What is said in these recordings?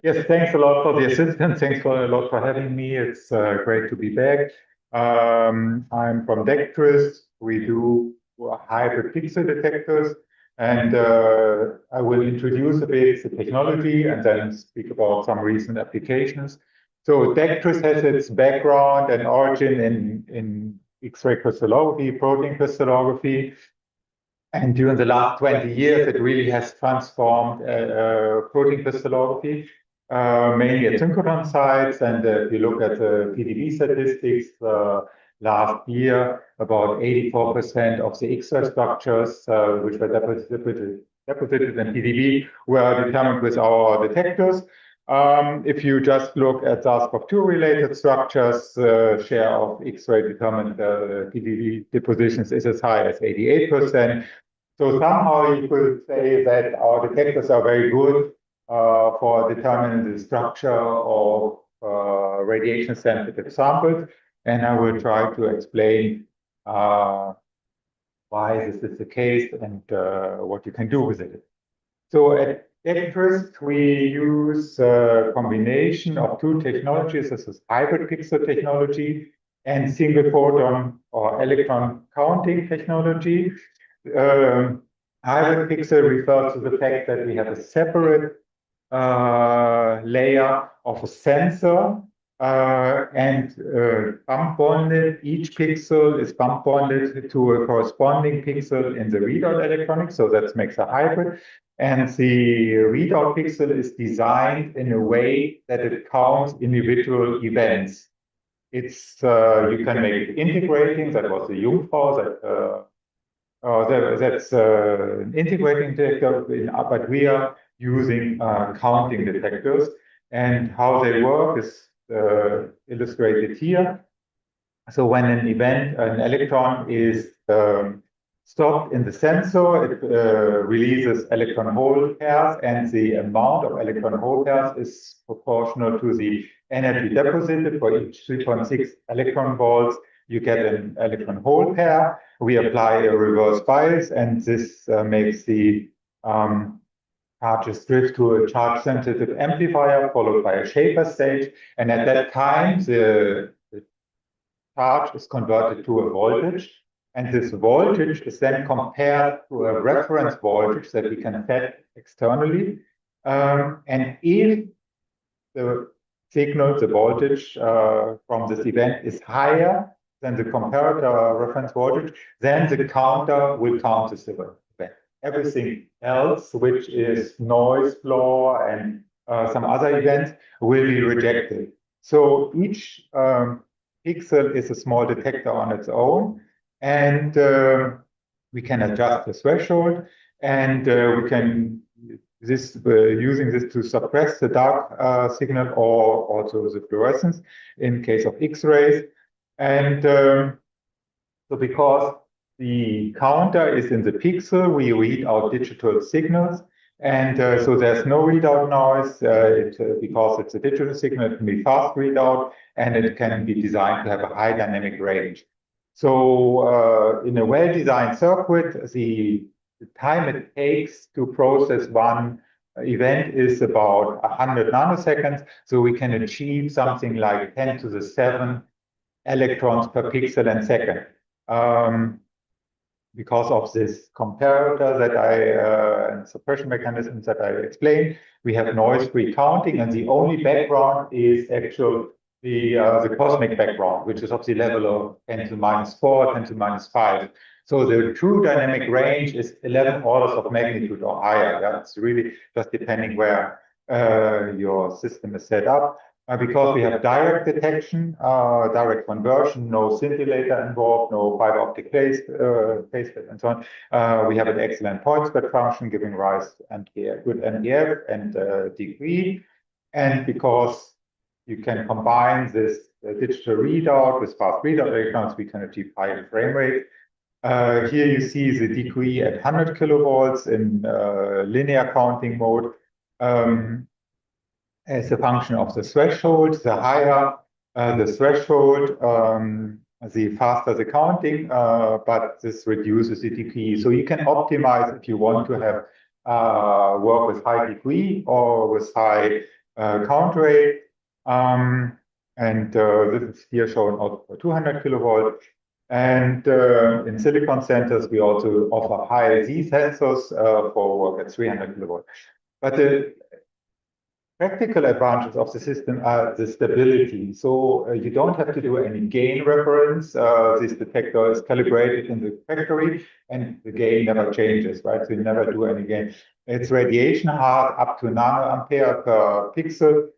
Yes, thanks a lot for the assistance. Thanks a lot for having me. It's great to be back. I'm from DECTRIS. We do hybrid pixel detectors, and I will introduce a bit the technology and then speak about some recent applications. So DECTRIS has its background and origin in X-ray crystallography, protein crystallography. And during the last 20 years, it really has transformed protein crystallography, mainly at synchrotron sites. And if you look at the PDB statistics, last year, about 84% of the X-ray structures which were deposited in PDB were determined with our detectors. If you just look at SARS-CoV-2 related structures, share of X-ray determined PDB depositions is as high as 88%. So somehow you could say that our detectors are very good for determining the structure of radiation sensitive samples. And I will try to explain why this is the case and what you can do with it. So at DECTRIS, we use a combination of two technologies. This is hybrid pixel technology and single photon or electron counting technology. Hybrid pixel refers to the fact that we have a separate layer of a sensor and bump bonded. Each pixel is bump bonded to a corresponding pixel in the readout electronics, so that makes a hybrid. And the readout pixel is designed in a way that it counts individual events. It's you can make it integrating. That was the Jungfrau. That's an integrating detector, but we are using counting detectors. And how they work is illustrated here. So when an electron is stopped in the sensor, it releases electron hole pairs, and the amount of electron hole pairs is proportional to the energy deposited. For each 3.6 electron volts, you get an electron hole pair. We apply a reverse bias, and this makes the charges drift to a charge-sensitive amplifier, followed by a shaper stage. And at that time, the charge is converted to a voltage. And this voltage is then compared to a reference voltage that we can set externally. And if the signal, the voltage from this event is higher than the comparator reference voltage, then the counter will count this event. Everything else, which is noise floor and some other events, will be rejected. So each pixel is a small detector on its own, and we can adjust the threshold, and we can using this to suppress the dark signal or also the fluorescence in case of X-rays. And so because the counter is in the pixel, we read out digital signals. And so there's no readout noise because it's a digital signal. It can be fast readout, and it can be designed to have a high dynamic range. So in a well-designed circuit, the time it takes to process one event is about 100 nanoseconds. So we can achieve something like 10 to the 7 electrons per pixel and second. Because of this comparator that and suppression mechanisms that I explained, we have noise-free counting, and the only background is actually the cosmic background, which is of the level of 10 to the minus 4, 10 to the minus 5. So the true dynamic range is 11 orders of magnitude or higher. Yeah? It's really just depending where your system is set up. Because we have direct detection, direct conversion, no scintillator involved, no fiber optic phase and so on. We have an excellent point spread function giving rise to good NDF and degree. And because you can combine this digital readout with fast readout electrons, we can achieve higher frame rate. Here you see the degree at 100 kilovolts in linear counting mode. As a function of the threshold, the higher the threshold, the faster the counting, but this reduces the degree. So you can optimize if you want to have work with high degree or with high count rate. And this is here shown out for 200 kilovolt. And in silicon centers, we also offer high Z sensors for work at 300 kilovolt. But the practical advantages of the system are the stability. So you don't have to do any gain reference. This detector is calibrated in the factory, and the gain never changes, right? So you never do any gain. It's radiation hard, up to nanoampere per pixel.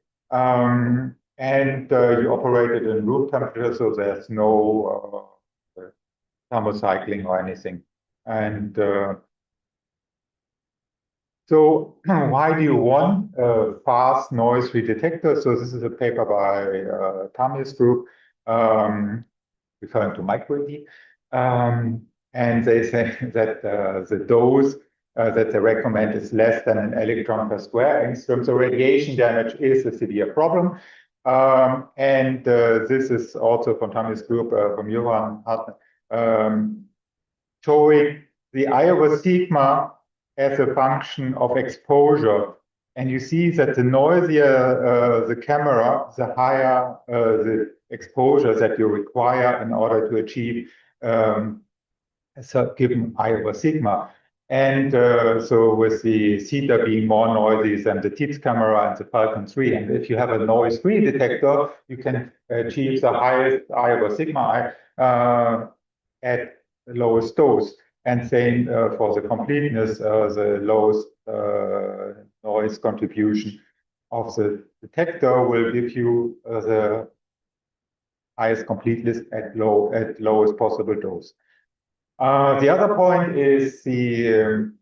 And you operate it in room temperature, so there's no thermocycling or anything. And so why do you want a fast noise-free detector? So this is a paper by Tami's group, referring to MicroED. And they say that the dose that they recommend is less than an electron per square angstrom. So radiation damage is a severe problem. And this is also from Tami's group, from Johan Hartmann, showing the Iowa sigma as a function of exposure. And you see that the noisier the camera, the higher the exposure that you require in order to achieve a given Iowa sigma. And so with the CETA being more noisy than the TITS camera and the Falcon 3, and if you have a noise-free detector, you can achieve the highest Iowa sigma at the lowest dose. And same for the completeness, the lowest noise contribution of the detector will give you the highest completeness at lowest possible dose. The other point is the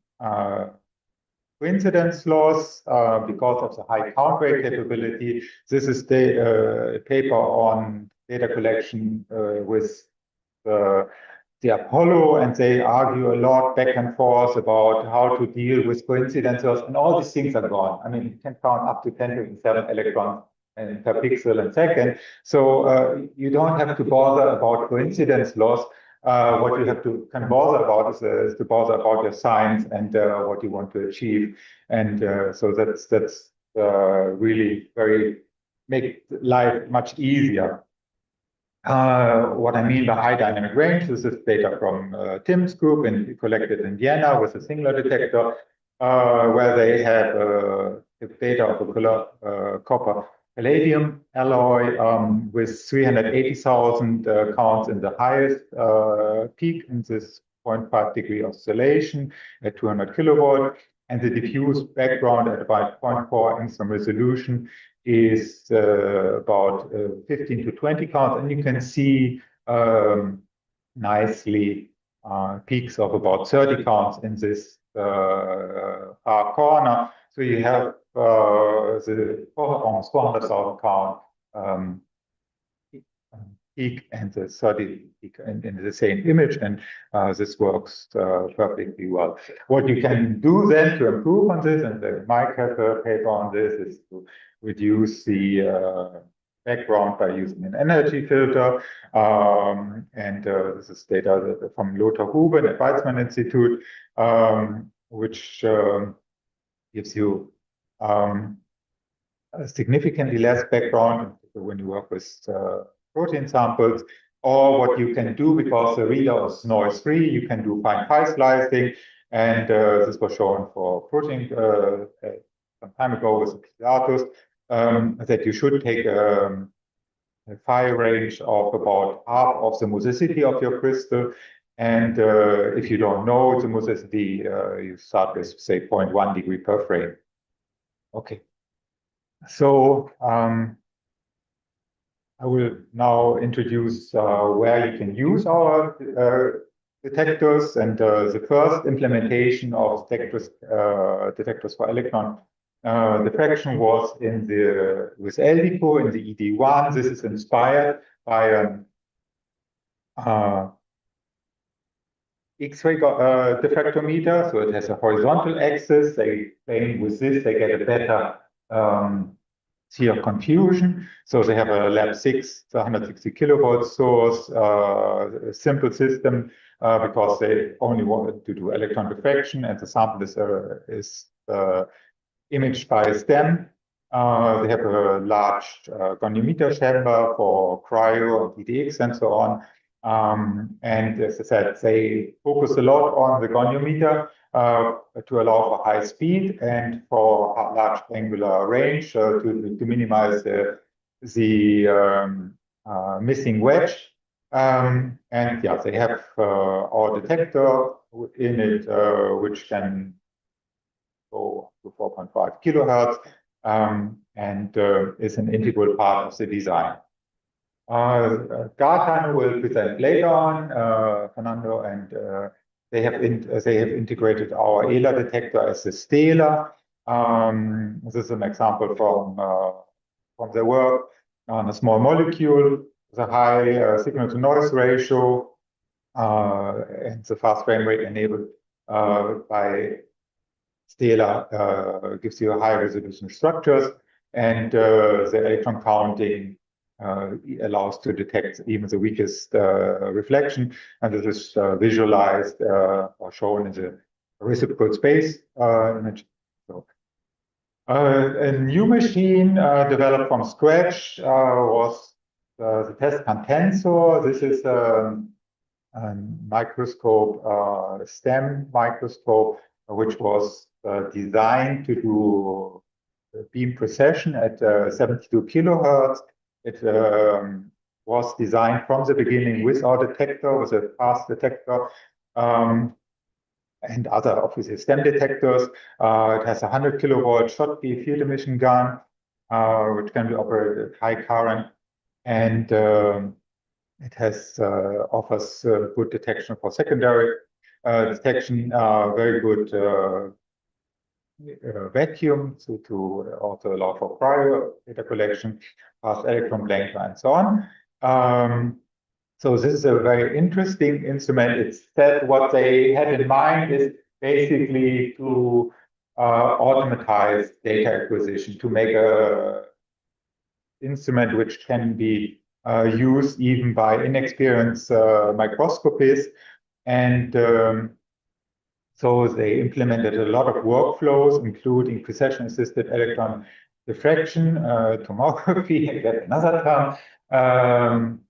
coincidence loss because of the high count rate capability. This is the paper on data collection with the Apollo, and they argue a lot back and forth about how to deal with coincidence loss, and all these things are gone. I mean, you can count up to 10 to the 7 electrons per pixel and second. So you don't have to bother about coincidence loss. What you have to can bother about is to bother about your science and what you want to achieve. And so that's really make life much easier. What I mean by high dynamic range, this is data from Tim's group and collected in Vienna with a singular detector, where they have data of a copper palladium alloy with 380,000 counts in the highest peak in this 0.5 degree oscillation at 200 kilovolt, and the diffuse background at about 0.4 angstrom resolution is about 15 to 20 counts, and you can see nicely peaks of about 30 counts in this far corner. So you have the almost 400,000 count peak and the 30 peak in the same image, and this works perfectly well. What you can do then to improve on this, and Mike has a paper on this, is to reduce the background by using an energy filter. And this is data from Lothar Huben at Weizmann Institute, which gives you significantly less background when you work with protein samples. Or what you can do, because the reader is noise-free, you can do fine pi slicing. And this was shown for protein some time ago with Pilatus, that you should take a phi range of about half of the musicity of your crystal. And if you don't know the musicity, you start with, say, 0.1 degree per frame. Okay. So I will now introduce where you can use our detectors, and the first implementation of detectors for Electron diffraction was with LDCO in the ED1. This is inspired by X-ray diffractometer, so it has a horizontal axis. They claim with this they get a better shear confusion. So they have a lab 6, 160 kilovolt source, a simple system because they only wanted to do electron diffraction, and the sample is imaged by a stem. They have a large goniometer chamber for cryo and EDX and so on. And as I said, they focus a lot on the goniometer to allow for high speed and for large angular range to minimize the missing wedge. And yeah, they have our detector in it, which can go up to 4.5 kilohertz, and is an integral part of the design. Gartan will present later on, Fernando, and they have integrated our ELA detector as a Stela. This is an example from their work on a small molecule with a high signal-to-noise ratio, and the fast frame rate enabled by Stela gives you high resolution structures, and the electron counting allows to detect even the weakest reflection, and this is visualized or shown in the reciprocal space image. So, a new machine developed from scratch was the Testcan Tensor. This is a microscope, STEM microscope, which was designed to do beam precession at 72 kilohertz. It was designed from the beginning with our detector, with a fast detector, and other obviously STEM detectors. It has a 100 kilovolt Schottky field emission gun, which can be operated at high current, and it has offers good detection for secondary detection, very good vacuum to also allow for prior data collection, fast electron blanker, and so on. So this is a very interesting instrument. It's that what they had in mind is basically to automatize data acquisition, to make a instrument which can be used even by inexperienced microscopists. And so they implemented a lot of workflows, including precession-assisted electron diffraction, tomography, that's another term.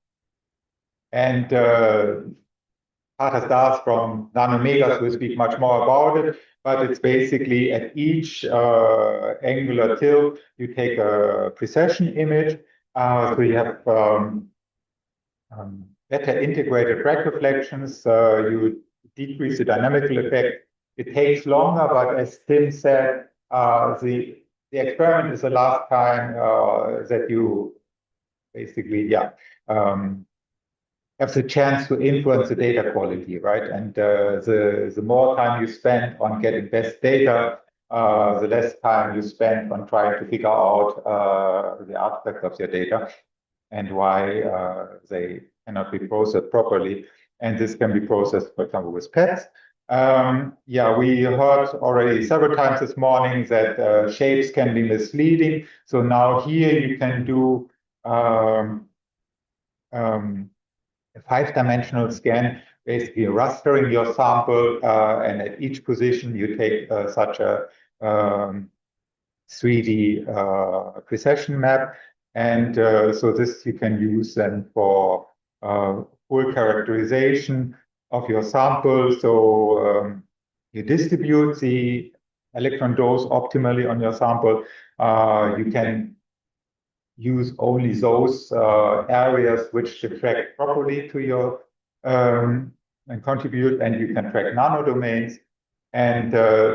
And Tata Stars from Nanomegas will speak much more about it, but it's basically at each angular tilt, you take a precession image, so you have better integrated back reflections, you decrease the dynamical effect. It takes longer, but as Tim said, the experiment is the last time that you basically, have the chance to influence the data quality, right? And the more time you spend on getting best data, the less time you spend on trying to figure out the artifacts of your data and why they cannot be processed properly. And this can be processed, for example, with PETs. We heard already several times this morning that shapes can be misleading. So now here you can do a 5-dimensional scan, basically rastering your sample, and at each position you take such a 3D precession map. And so this you can use then for full characterization of your sample. So you distribute the electron dose optimally on your sample. You can use only those areas which diffract properly to your and contribute, and you can track nanodomains. And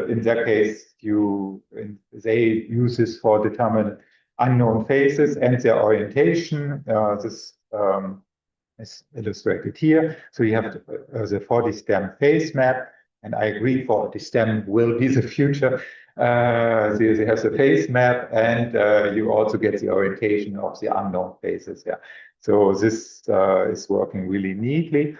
in that case, they use this for determine unknown phases and their orientation. This is illustrated here. So you have the 40 stem phase map, and I agree 40 stem will be the future. So you have the phase map, and you also get the orientation of the unknown phases. Yeah. So this is working really neatly.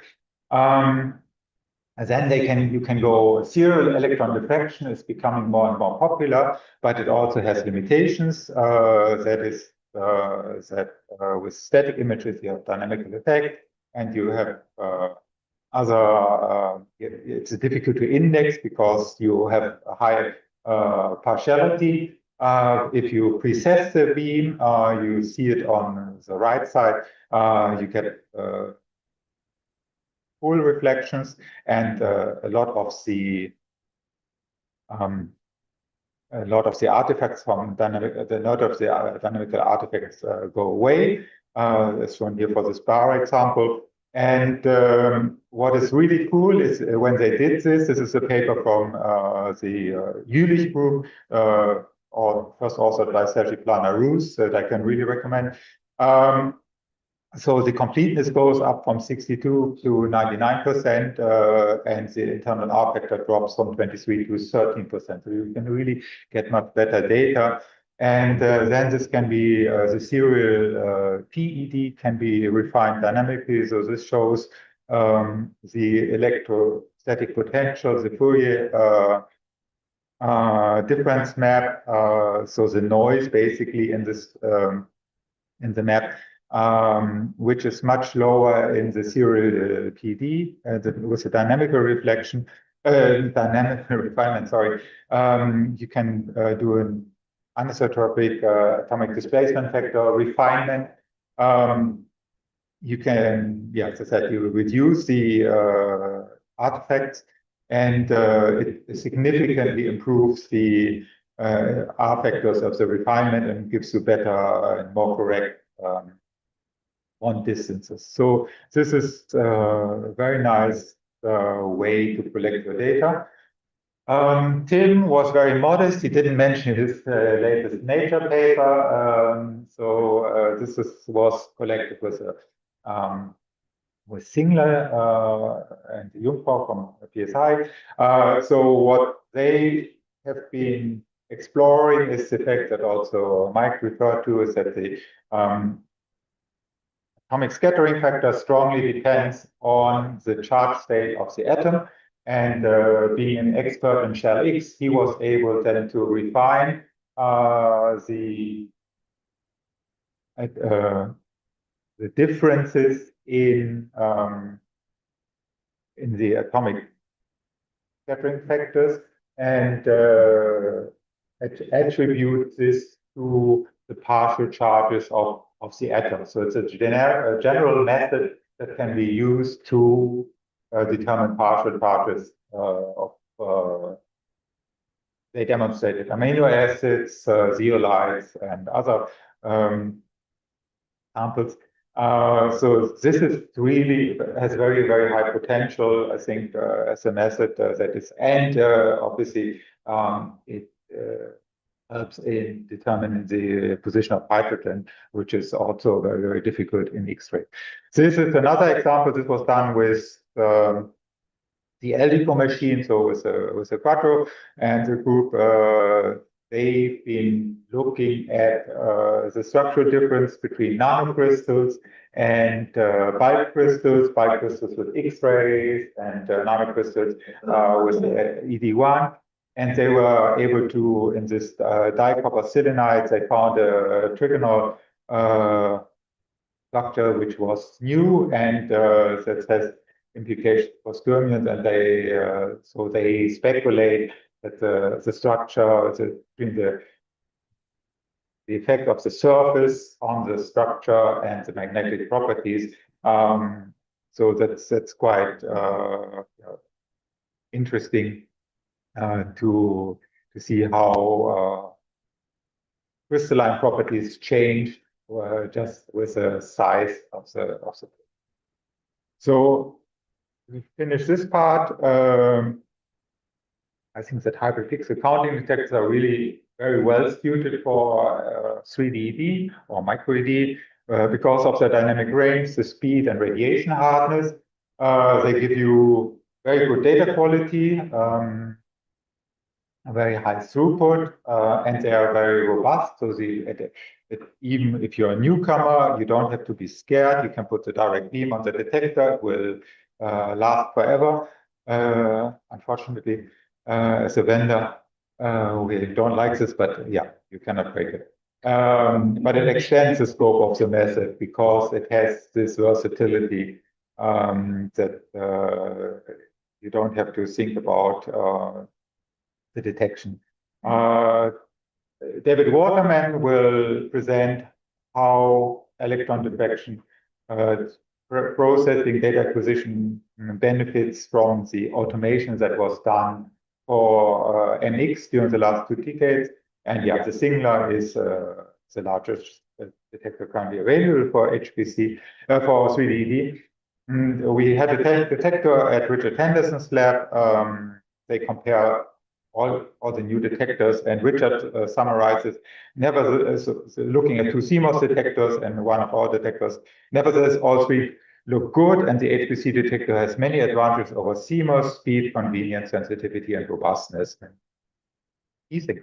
And then you can go serial electron diffraction is becoming more and more popular, but it also has limitations. That is with static images you have dynamical effect, and you have it's difficult to index because you have a high partiality. If you precess the beam, you see it on the right side, you get full reflections, and a lot of the artifacts from dynamical artifacts go away. As shown here for this bar example. And what is really cool is when they did this is a paper from the Jülich group, or first authored by Sergi Plana-Roos, that I can really recommend. So the completeness goes up from 62 to 99%, and the internal R factor drops from 23 to 13%. So you can really get much better data. And then this can be, the serial PED can be refined dynamically. So this shows the electrostatic potential, the Fourier difference map. So the noise basically in this in the map, which is much lower in the serial PD with a dynamical reflection, dynamic refinement. Sorry, you can do an anisotropic atomic displacement factor refinement. You can, yeah, as I said, you reduce the artifacts, and it significantly improves the R factors of the refinement and gives you better and more correct on distances. So this is a very nice way to collect the data. Tim was very modest. He didn't mention his latest Nature paper. This was collected with Singler and Jungfrau from PSI. So what they have been exploring is the fact that also Mike referred to, is that the atomic scattering factor strongly depends on the charge state of the atom. And being an expert in shell X, he was able then to refine the differences in the atomic scattering factors, and attribute this to the partial charges of the atom. So it's a general method that can be used to determine partial charges they demonstrated amino acids, zeolites, and other samples. So this is really has very, very high potential, I think, as a method that is, and obviously it helps in determining the position of hydrogen, which is also very, very difficult in X-ray. This is another example. This was done with the LDCO machine, so with a Quattro, and the group, they've been looking at the structural difference between nanocrystals and bulk crystals with X-rays, and nanocrystals with ED1. And they were able to, in this dicopper selenides, they found a trigonal structure which was new, and that has implications for skyrmions, and so they speculate that the structure between the effect of the surface on the structure and the magnetic properties. So that's quite interesting to see how crystalline properties change just with the size of the. So we finish this part. I think that hybrid pixel counting detectors are really very well suited for 3D ED or MicroED because of the dynamic range, the speed, and radiation hardness. They give you very good data quality, a very high throughput, and they are very robust. So even if you're a newcomer, you don't have to be scared. You can put the direct beam on the detector. It will last forever. Unfortunately, as a vendor, we don't like this, but yeah, you cannot break it. But it extends the scope of the method because it has this versatility that you don't have to think about the detection. David Waterman will present how electron diffraction processing data acquisition benefits from the automation that was done for NX during the last 2 decades. And yeah, the Singler is the largest detector currently available for HPC, for 3D. We had a detector at Richard Henderson's lab. They compare all the new detectors, and Richard summarizes, looking at 2 CMOS detectors and one of our detectors, nevertheless, all 3 look good, and the HPC detector has many advantages over CMOS: speed, convenience, sensitivity, and robustness. Easy.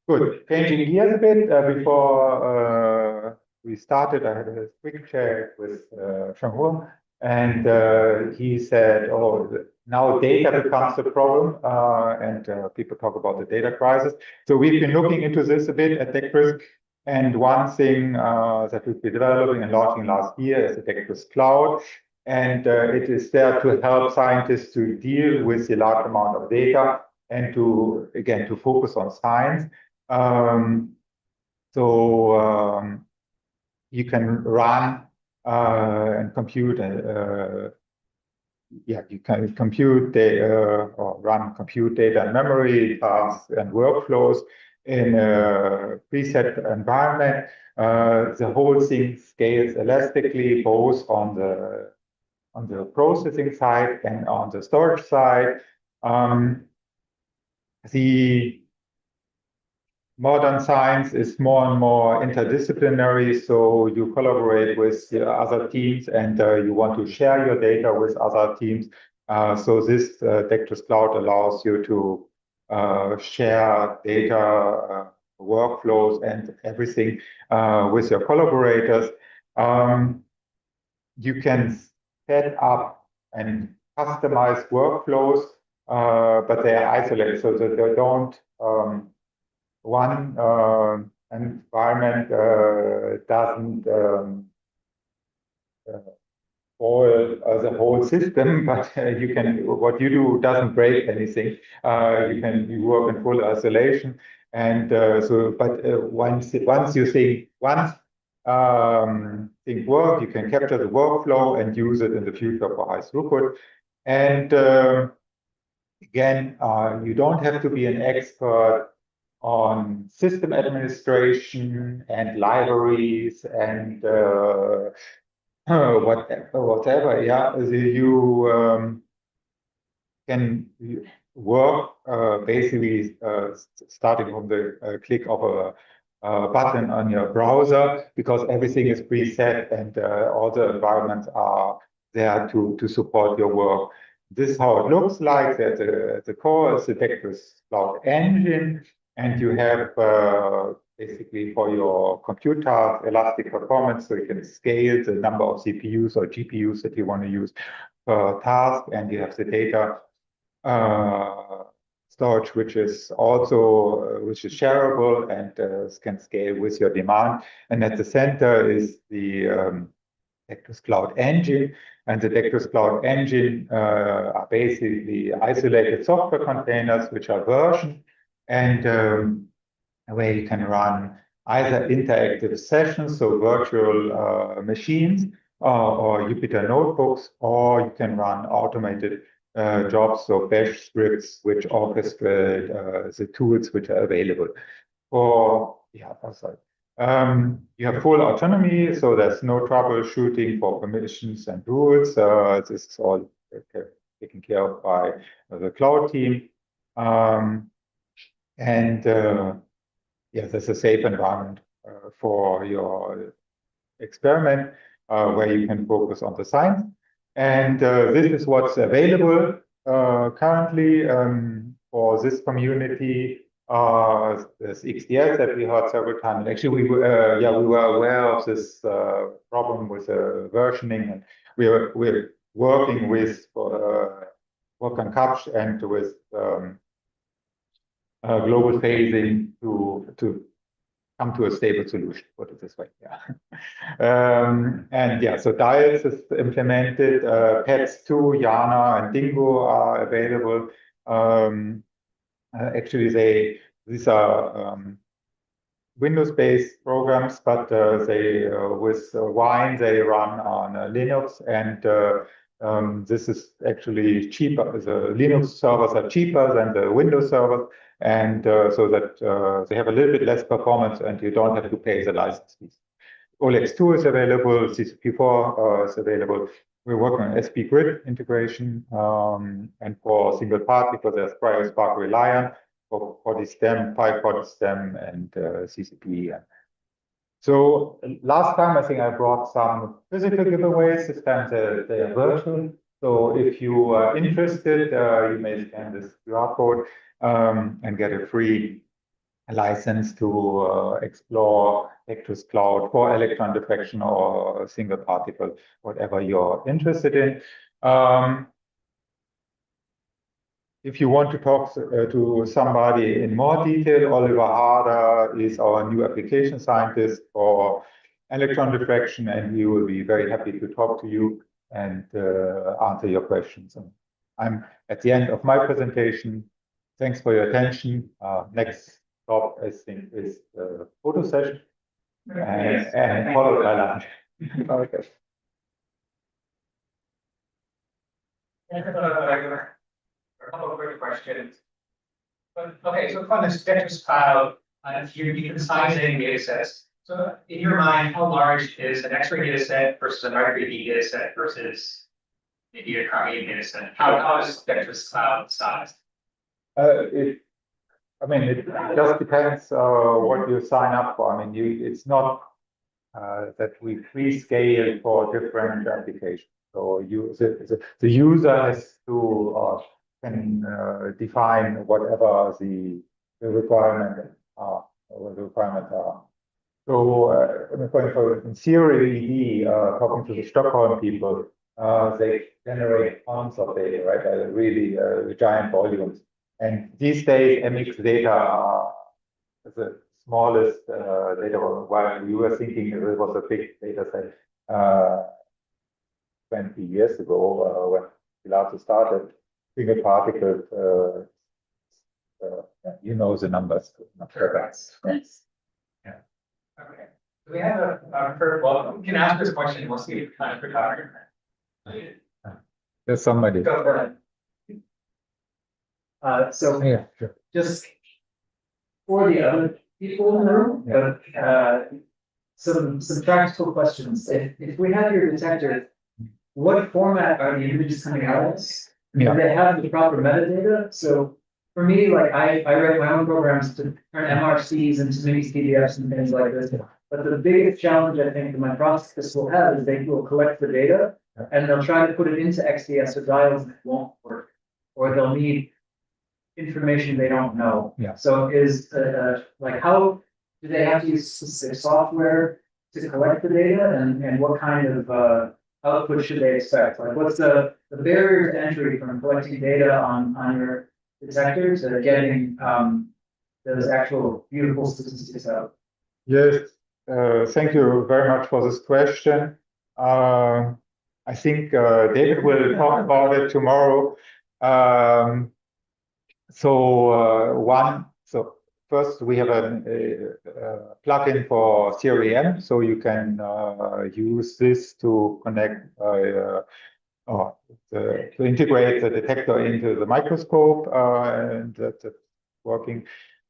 Good. Changing gears a bit, before we started, I had a quick chat with Shang-Hu, and he said, oh, now data becomes a problem, and people talk about the data crisis. So we've been looking into this a bit at DECTRIS, and one thing that we've been developing and launching last year is the DECTRIS Cloud, and it is there to help scientists to deal with the large amount of data and to, again, to focus on science. You can run and compute, you can compute data or run compute data and memory tasks and workflows in a preset environment. The whole thing scales elastically, both on the processing side and on the storage side. The modern science is more and more interdisciplinary, so you collaborate with other teams, and you want to share your data with other teams. So this DECTRIS Cloud allows you to share data, workflows, and everything with your collaborators. You can set up and customize workflows, but they are isolated, so that they don't one environment doesn't spoil the whole system, but you can, what you do doesn't break anything. You work in full isolation, and once things work, you can capture the workflow and use it in the future for high throughput. And again, you don't have to be an expert on system administration and libraries and whatever. Yeah, you can work basically starting from the click of a button on your browser, because everything is preset and all the environments are there to support your work. This is how it looks like. At the core is the DECTRIS Cloud Engine. And you have basically for your compute task elastic performance, so you can scale the number of CPUs or GPUs that you want to use per task. And you have the data storage, which is also shareable and can scale with your demand. And at the center is the DECTRIS Cloud Engine. And the DECTRIS Cloud Engine are basically isolated software containers which are versioned, and where you can run either interactive sessions, so virtual machines, or Jupyter notebooks, or you can run automated jobs, so bash scripts which orchestrate the tools which are available. You have full autonomy, so there's no troubleshooting for permissions and rules. This is all taken care of by the cloud team. There's a safe environment for your experiment where you can focus on the science. And this is what's available currently for this community. There's XDS that we heard several times. Actually, we were aware of this problem with versioning, and we're working with Wolfgang Kapsch and with global phasing to come to a stable solution, put it this way. So Dials is implemented, PETS2, Yana, and Dingo are available. Actually, these are Windows-based programs, but they with Wine they run on Linux, and this is actually cheaper. The Linux servers are cheaper than the Windows servers, and so that they have a little bit less performance, and you don't have to pay the license fees. OLX2 is available, CCP4 is available. We're working on SP Grid integration, and for single part, because there's CryoSpark Reliant for PolyStem, PyPolyStem, and CCP. So last time, I think I brought some physical giveaways. This time they are virtual. So if you are interested, you may scan this QR code and get a free license to explore DECTRIS Cloud for electron diffraction or single particle, whatever you're interested in. If you want to talk to somebody in more detail, Oliver Harder is our new application scientist for electron diffraction, and he will be very happy to talk to you and answer your questions. And I'm at the end of my presentation. Thanks for your attention. Next stop, I think, is the photo session, and followed by lunch. Okay. A couple of quick questions. Okay, so on this DECTRIS cloud, you're synthesizing data sets. So in your mind, how large is an X-ray data set versus a MicroED data set versus maybe a Chromium data set? How is DECTRIS cloud sized? It just depends what you sign up for. I mean, it's not that we pre-scale for different applications. So the user has to can define whatever the requirement are, or the requirements are. So in theory, talking to the Stockholm people, they generate tons of data, right? Really giant volumes. And these days, MX data are the smallest data. While we were thinking it was a big data set 20 years ago when Pilato started, single particles, you know the numbers. Yes. Yeah. Okay. Do we have well, you can ask this question. We'll see if time for talking. There's somebody. Go ahead. So Yeah, sure. just for the other people in the room, some practical questions. If we have your detector, what format are the images coming out of? Yeah. Do they have the proper metadata? So for me, like I write my own programs to turn MRCs into mini PDFs and things like this. But the biggest challenge I think that my process will have is they will collect the data and they'll try to put it into XDS or dials and it won't work, or they'll need information they don't know. Yeah. So is like, how do they have to use specific software to collect the data, and what kind of output should they expect? Like, what's the barrier to entry from collecting data on your detectors to getting those actual beautiful statistics out? Yes, thank you very much for this question. I think David will talk about it tomorrow. So first we have a plugin for CREM, so you can use this to connect to integrate the detector into the microscope, and that's working.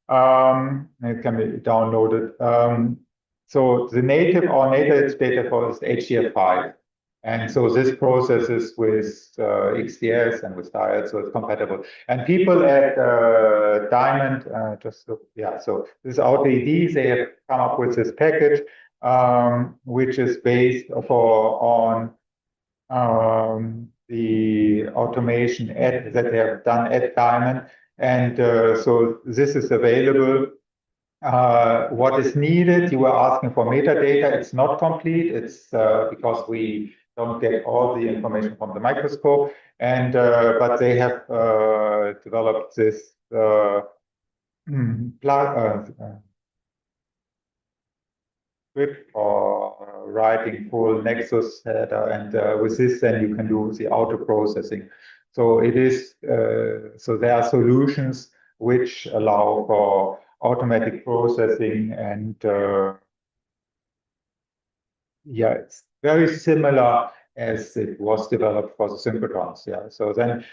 It can be downloaded. So the our native data for is HDF5. And so this processes with XDS and with dials, so it's compatible. And people at Diamond, so this is AutoED, they have come up with this package, which is based on the automation that they have done at Diamond. And so this is available. What is needed, you were asking for metadata. It's not complete. It's because we don't get all the information from the microscope, and but they have developed this script for writing full Nexus header, and with this, then you can do the auto processing. So it is so there are solutions which allow for automatic processing, and yeah, it's very similar as it was developed for the synchrotrons. Yeah, so then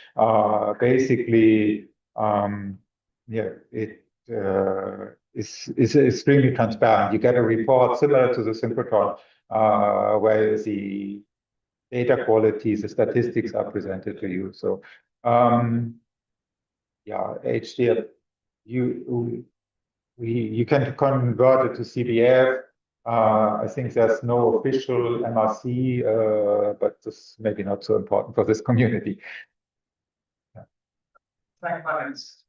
basically, yeah, it is extremely transparent. You get a report similar to the synchrotron, where the data qualities, the statistics are presented to you. So, yeah, HDF, you can convert it to CBF. I think there's no official MRC, but this maybe not so important for this community. Thank you, Clemens.